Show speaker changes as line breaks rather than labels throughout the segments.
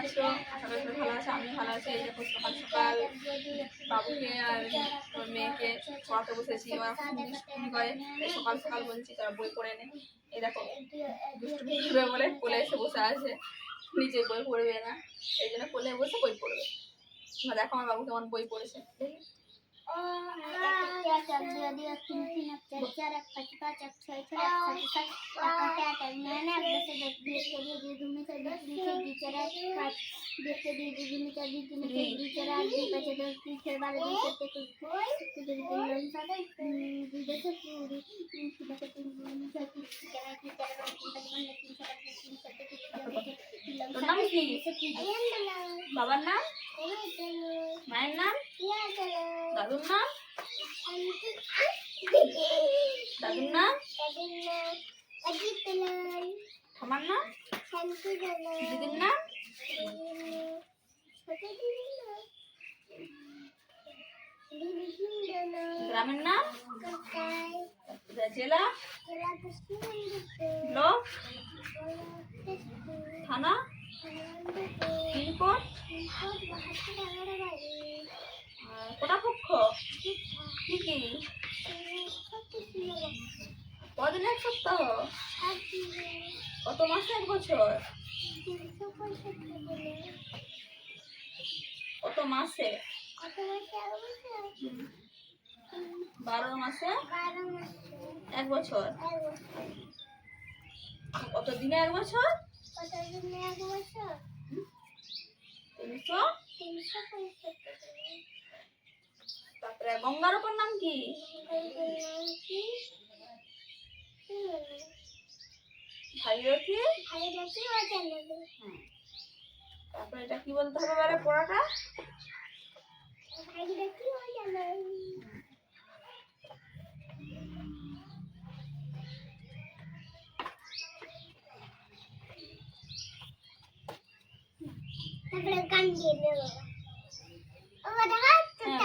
আছো? আশা করি সবাই ভালো আছে, আমি ভালো আছি। এই দেখো সকাল সকাল বাবুকে আর ওর মেয়েকে পড়াতে বসেছি। ওরা খুব দুষ্টুমি করে, এই সকাল সকাল বলছি তারা বই পড়ে নে। এই দেখো দুষ্টুমি করবে বলে কোলে এসে বসে আছে, নিচে বই পড়বে না, এই জন্য কোলে বসে বই পড়বে। দেখো আমার বাবু কেমন বই পড়েছে। তোর নাম কি? বাবার নাম, মায়ের নাম, দাদুর নাম, দাদুর নাম, আমার নাম, দিদির নাম, গ্রামের নাম, জেলা, ব্লক, থানা, পিনকোড, কোটা পক্ষ, কি কি, কদিন, এক সপ্তাহ, কত মাসে, এক বছর, কত মাসে, 12 মাসে, এক বছর, কত দিনে এক বছর, 300। তারপরে গঙ্গার ওপর নাম কি? ভাগীরথী। তারপরে এটা কি বলতে হবে এবারে পড়াটা?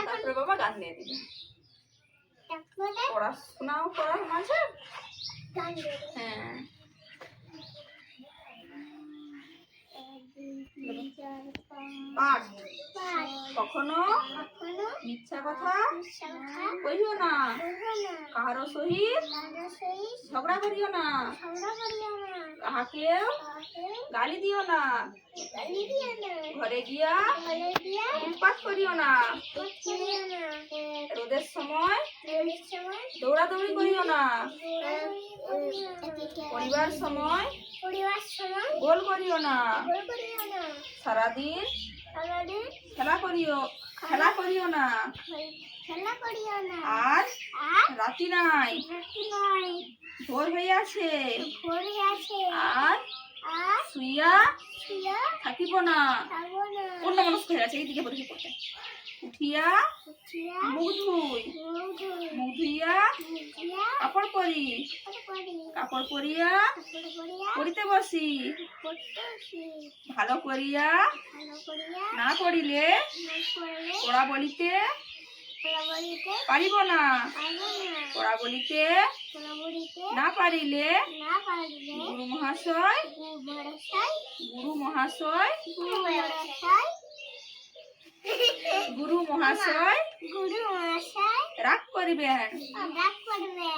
তারপরে বাবা গান দিয়ে দিবে। পড়াশোনাও করার মাঝে হ্যাঁ। কখনো মিথ্যা কথা কইও না, কাহারো সহিত ঝগড়া করিও না, কাহাকেও গালি দিও না, ঘরে গিয়া উৎপাত করিও না, রোদের সময় দৌড়াদৌড়ি করিও না, পরিবার সময় গোল করিও না, সারাদিন খেলা করিও না, আর রাতি নাই, ভোর হইয়াছে আর শুইয়া থাকিব না। অন্য মনস্ক হয়ে আছে, এইদিকে পড়ে পড়তে। উঠিয়া মুখ ধুই, মুখ ধুইয়া কাপড় পরি, কাপড় পরিয়া পড়িতে বসি, ভালো করিয়া না পড়িলে পড়া বলিতে পারিব না, পড়া বলিতে না পারিলে গুরু মহাশয় রাগ করিবেন,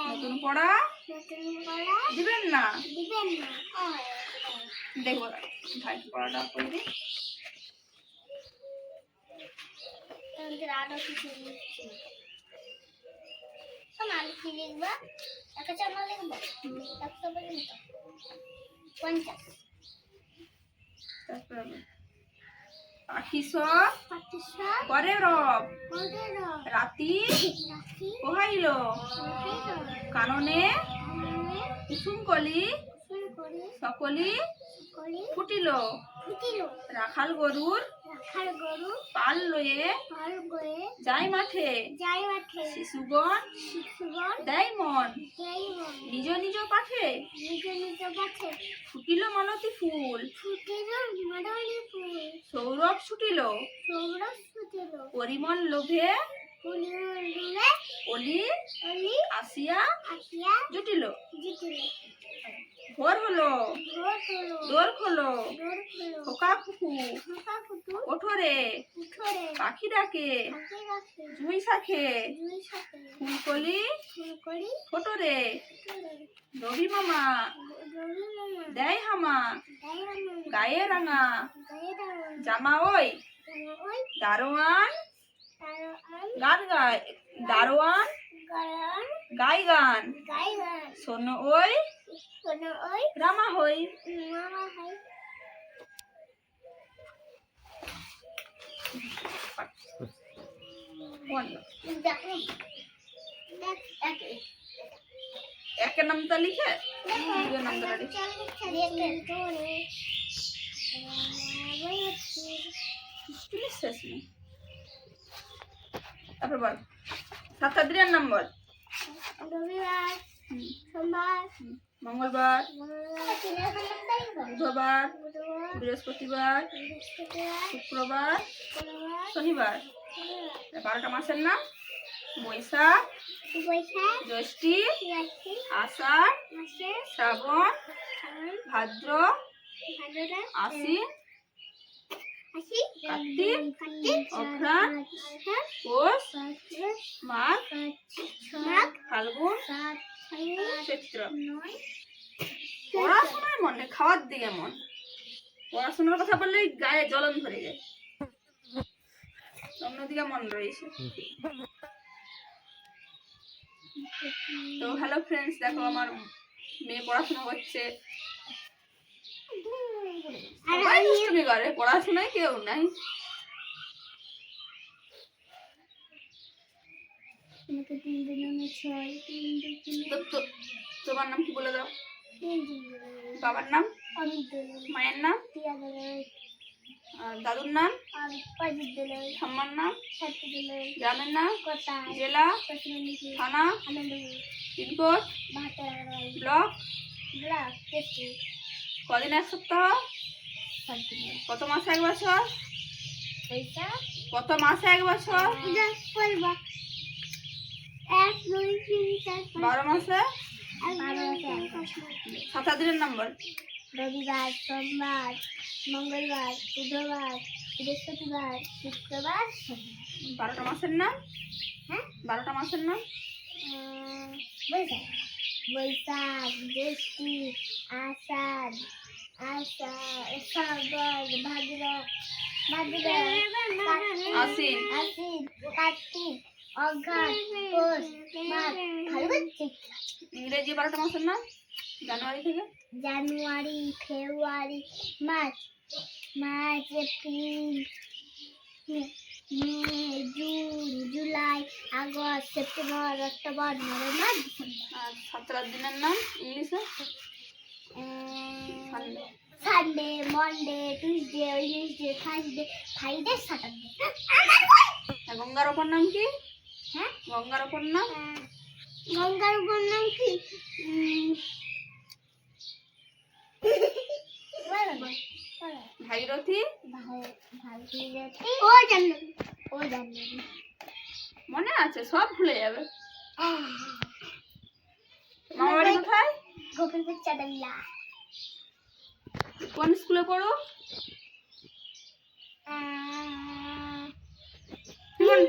নতুন পড়া দিবেন না। দেখবো ভাই পড়াটা করে দিই। পাখি সব করে রব, রাতি পোহাইল, কাননে কুসুম কলি সকলি ফুটিল, রাখাল গরুর পাল লয়ে যাই মাঠে, শিশুগণ দেয় মন, নিজ নিজ পাঠে ফুটিল মালতী ফুল, সৌরভ ছুটিল পরিমল লোভে, অলি আসিয়া জুটিল। ভোর হলো, দোর খোলো, খোকা খুকু, ওঠো রে, পাখি ডাকে, জুই শাখে, ফুলকলি, ফোটো রে, রবি মামা, দেয় হামা, গায়ে রাঙা, জামা ওই, দারোয়ান, গান গায়, দারোয়ান, গাই গান, শোনো ওই, রামা হই। একের নামটা লিখে দুইয়ের নামটা লিখে শেষ নেই। তারপর বল 7 দিনের নম্বর।
রবিবার, সোমবার,
মঙ্গলবার, বুধবার, বৃহস্পতিবার, শুক্রবার, শনিবার। 12টা মাসের নাম বৈশাখ, জ্যৈষ্ঠী, আষাঢ়, শ্রাবণ, ভাদ্র, আশ্বিন, কার্তিক, অঘ্রাণ, পৌষ, মাঘ, ফাল্গুন, চৈত্র। পড়াশোনায় মনে, খাওয়ার দিকে মন। পড়াশোনার কথা বললেই গায়ে জ্বলন ধরে যায়, অন্যদিকে মন রয়েছে। তো হ্যালো ফ্রেন্ডস, দেখো আমার মেয়ে পড়াশোনা করছে। সবাই দুষ্টুমি করে, পড়াশোনায় কেউ নাই। তোমার নাম কি বলে দাও? বাবার নাম, মায়ের নাম, দাদুর নাম, ঠাম্মার নাম, গ্রামের নাম, জেলা, থানা, পিনকোড, ব্লক, কদিন এক সপ্তাহ, কত মাসে 1 বছর, কত মাসে 1 বছর, 12 মাসে 7 দিনের নম্বর।
রবিবার, সোমবার, মঙ্গলবার, বুধবার, বৃহস্পতিবার, শুক্রবার, শনিবার।
12টা মাসের নাম।
হ্যাঁ,
12টা মাসের নাম
বৈশাখ, জ্যৈষ্ঠী, আষাঢ়, শ্রাবণ, ভাদ্র,
আশ্বিন,
কার্তিক, অঘ্রাণ, পৌষ, মাঘ, ফাল্গুন, চৈত্র।
ইংরেজি 12টা মাসের নাম জানুয়ারি থেকে।
January, February, March, April, May, June, July, August, September, October, November, December.
আর 7 দিনের নাম ইংলিশে।
Sunday, Monday, Tuesday, Wednesday, Thursday, Friday, Saturday.
গঙ্গার অপর নাম কি?
হ্যাঁ,
গঙ্গার অপর নাম,
গঙ্গার উপর নাম কি?
ভাগীরথী,
ও জানি
মনে আছে? সব ভুলে যাবে। মামা বাড়ি কোথায়?
গোপীপুর চাটাইলা।
কোন স্কুলে পড়ো?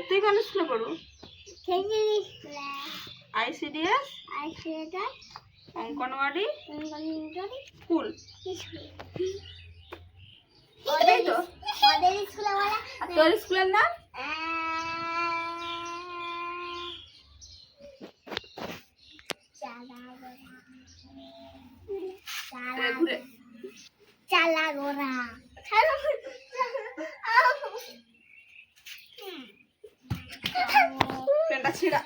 তুই কোন স্কুলে পড়ো? ICDS, anganwadi school. ওটাই তো। আর তোর স্কুলের নাম? ঘুরে
চালাগোড়া।
পেনটা ছিঁড়া।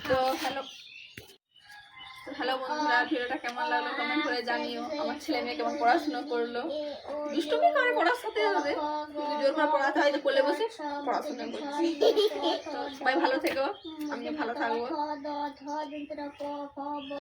তো হ্যালো বন্ধুরা, ভিডিওটা কেমন লাগলো কমেন্ট করে জানিও। আমার ছেলে মেয়ে কেমন পড়াশোনা করলো। দুষ্টুমি করে পড়ার সাথে হবে, যদি জোর করে পড়াতে হয় তো কোলে বসে পড়াশোনা করছি। সবাই ভালো থেকো, আমিও ভালো থাকবো।